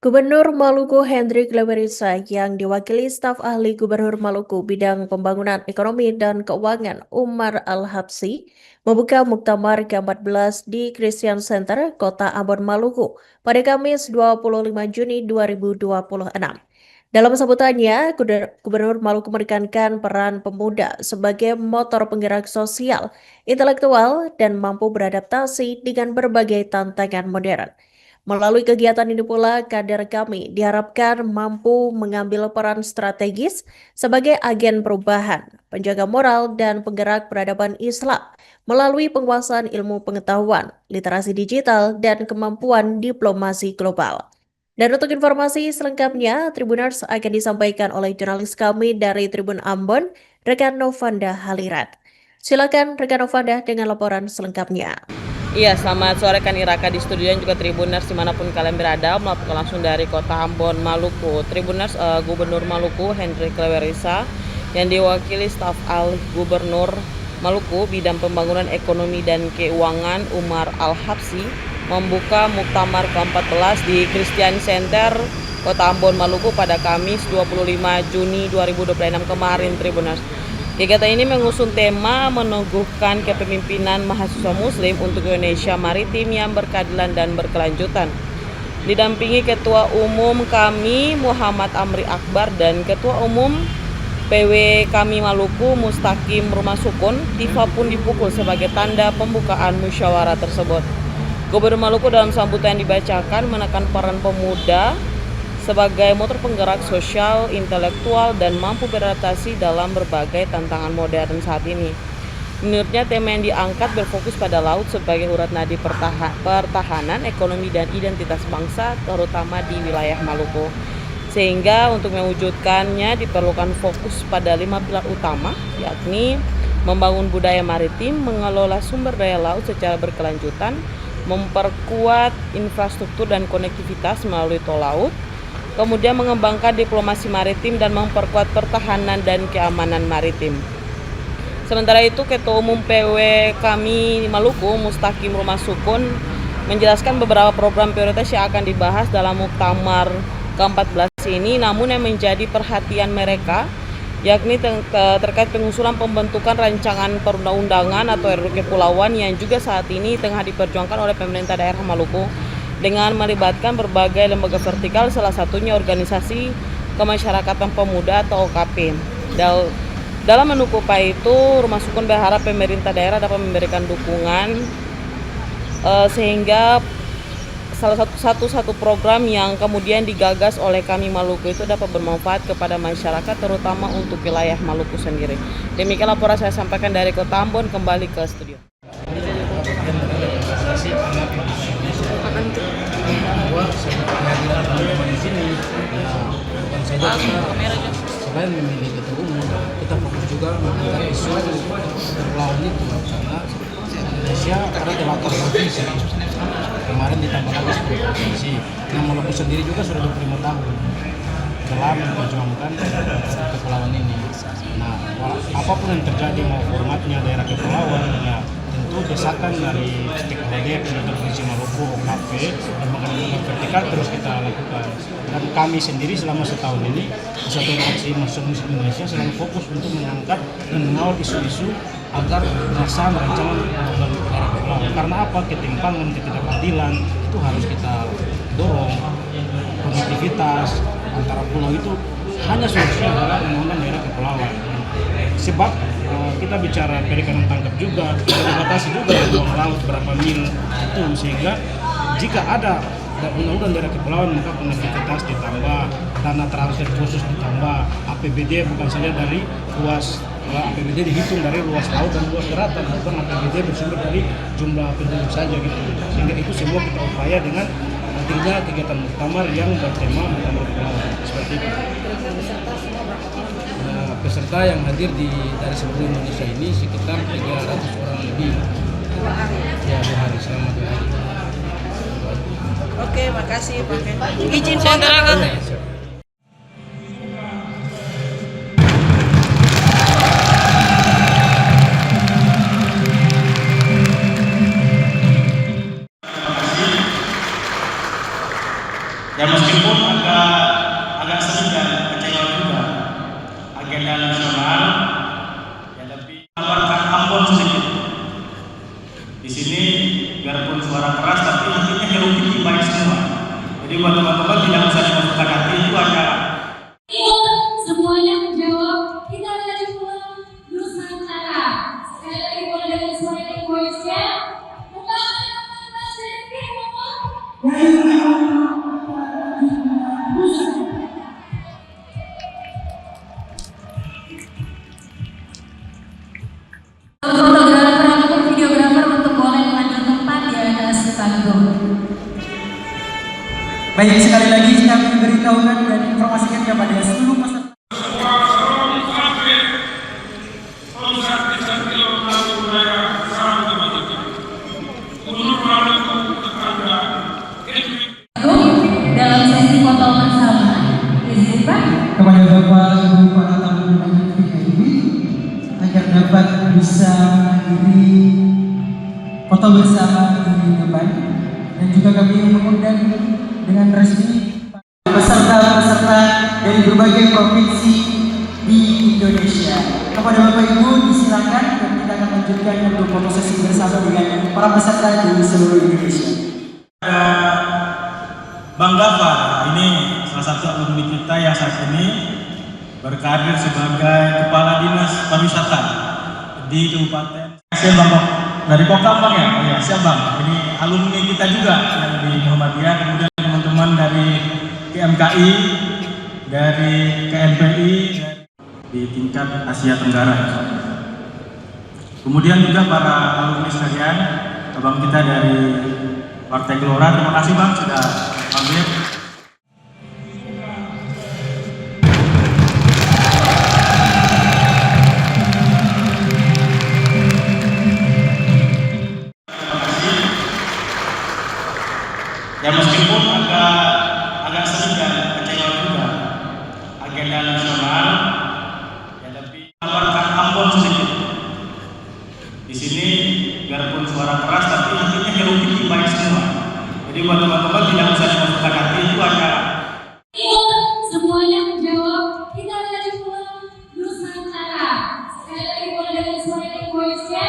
Gubernur Maluku Hendrik Lewerisa yang diwakili staf ahli Gubernur Maluku bidang pembangunan ekonomi dan keuangan Umar Al-Habsi membuka Muktamar ke-14 di Christian Center, Kota Ambon, Maluku pada Kamis 25 Juni 2026. Dalam sambutannya, Gubernur Maluku menekankan peran pemuda sebagai motor penggerak sosial, intelektual, dan mampu beradaptasi dengan berbagai tantangan modern. Melalui kegiatan ini pula, kader kami diharapkan mampu mengambil peran strategis sebagai agen perubahan, penjaga moral, dan penggerak peradaban Islam melalui penguasaan ilmu pengetahuan, literasi digital, dan kemampuan diplomasi global. Dan untuk informasi selengkapnya, Tribuners akan disampaikan oleh jurnalis kami dari Tribun Ambon, rekan Novanda Halirat. Silakan rekan Novanda dengan laporan selengkapnya. Iya, selamat sore kan Iraka di studio dan juga Tribuners dimanapun kalian berada, melaporkan langsung dari Kota Ambon, Maluku. Tribuners, Gubernur Maluku Hendrik Lewerisa yang diwakili staf ahli Gubernur Maluku bidang pembangunan ekonomi dan keuangan Umar Al-Habsi membuka Muktamar ke-14 di Christian Center Kota Ambon, Maluku pada Kamis 25 Juni 2026 kemarin, Tribuners. Kegiatan ini mengusung tema meneguhkan kepemimpinan mahasiswa muslim untuk Indonesia maritim yang berkeadilan dan berkelanjutan. Didampingi Ketua Umum kami Muhammad Amri Akbar dan Ketua Umum PW kami Maluku Mustaqim Rumah Sukun, tifa pun dipukul sebagai tanda pembukaan musyawarah tersebut. Gubernur Maluku dalam sambutan yang dibacakan menekan peran pemuda sebagai motor penggerak sosial, intelektual, dan mampu beradaptasi dalam berbagai tantangan modern saat ini. Menurutnya, tema yang diangkat berfokus pada laut sebagai urat nadi pertahanan, ekonomi, dan identitas bangsa, terutama di wilayah Maluku. Sehingga untuk mewujudkannya diperlukan fokus pada 5 pilar utama, yakni membangun budaya maritim, mengelola sumber daya laut secara berkelanjutan, memperkuat infrastruktur dan konektivitas melalui tol laut, kemudian mengembangkan diplomasi maritim dan memperkuat pertahanan dan keamanan maritim. Sementara itu, Ketua Umum PW kami Maluku, Mustaqim Rumah Sukun, menjelaskan beberapa program prioritas yang akan dibahas dalam Muktamar ke-14 ini, namun yang menjadi perhatian mereka yakni terkait pengusulan pembentukan rancangan perundang-undangan atau RUU Kepulauan yang juga saat ini tengah diperjuangkan oleh pemerintah daerah Maluku dengan melibatkan berbagai lembaga vertikal, salah satunya organisasi kemasyarakatan pemuda atau OKP. Dalam mendukung upaya itu, Rumah Sukun berharap pemerintah daerah dapat memberikan dukungan sehingga salah satu program yang kemudian digagas oleh kami Maluku itu dapat bermanfaat kepada masyarakat, terutama untuk wilayah Maluku sendiri. Demikian laporan saya sampaikan dari Kota Ambon, kembali ke studio. Bukan saja kita selain memilih ketua umum, kita fokus juga mengangkat isu perlawan itu karena Indonesia ada 8 provinsi, kemarin ditambah lagi 10 provinsi. Nah, Maluku sendiri juga sudah 25 tahun dalam memperjuangkan kepulauan ini. Nah, apapun yang terjadi, mau formatnya daerah kepulauan, ya tentu desakan dari stakeholder di Provinsi Maluku, OKP, dan lembaga vertikal terus kita lakukan. Dan kami sendiri selama setahun ini, Persatuan Aksi Mahasiswa Muslim Indonesia selalu fokus untuk mengangkat dan mengawal isu-isu agar pelaksanaan rancangan daerah kepulauan. Karena apa? Ketimpangan, ketidakadilan itu harus kita dorong. Konektivitas antara pulau itu hanya solusinya adalah undang-undang daerah kepulauan. Sebab kita bicara perikanan tangkap juga, dibatasi juga ruang laut berapa mil itu, sehingga jika ada undang-undang daerah kepulauan maka konektivitas ditambah, dana transfer khusus ditambah, APBD bukan saja dari luas APBD dihitung dari luas laut dan luas daratan, bukan APBD bersumber dari jumlah penduduk saja gitu. Sehingga itu semua kita upaya dengan hadirnya kegiatan muktamar yang bertema Muktamar Kepulauan seperti itu. Peserta yang hadir dari seluruh Indonesia ini sekitar 300 orang lebih. Ya, 2 hari selama 2 hari. Oke, makasih Pak Ken. Izin foto. Ya meskipun agak sedih dan kecewa juga agenda nasional, ya tapi tawarkan Ambon sedikit. Di sini biarpun suara keras tapi hatinya hiruk pikir baik semua. Jadi buat teman-teman tidak usah dimasukkan hati itu aja. Semuanya menjawab, kita akan pulang Nusantara. Sekali lagi boleh dengan suara yang voice-nya. Fotografer ataupun videografer untuk boleh mengambil tempat di atas panggung. Baik, sekali lagi kami beritahukan dan informasikan kepada seluruh peserta. Dalam sesi foto bersama, izin Pak. Kepada Bapak Ibu para tamu undangan VIP agar dapat bisa menghadiri foto bersama di depan, dan juga kami mengundang dengan resmi peserta-peserta dari berbagai provinsi di Indonesia. Kepada Bapak Ibu disilakan dan kita akan lanjutkan untuk foto sesi bersama dengan para peserta di seluruh Indonesia. Bang Gafar, ini salah satu alumni kita yang saat ini berkarir sebagai Kepala Dinas Pariwisata di Kabupaten. Siap Bang, dari Kokam Bang ya? Oh ya, siap Bang. Ini alumni kita juga yang di Muhammadiyah, kemudian teman-teman dari KMKI, dari KNPI, di tingkat Asia Tenggara. Kemudian juga para alumni sekalian, abang kita dari Partai Gelora, terima kasih Bang sudah hadir. Ya meskipun agak sedih dan kecewa juga agenda nasional, ya tapi tawarkan Ambon sedikit. Di sini biarpun suara keras tapi hatinya hiruk pikir baik semua. Jadi buat teman-teman tidak usah dimasukkan hati itu aja. Semuanya menjawab, kita akan pulang Nusantara. Sekali lagi boleh dengan suara yang voice-nya.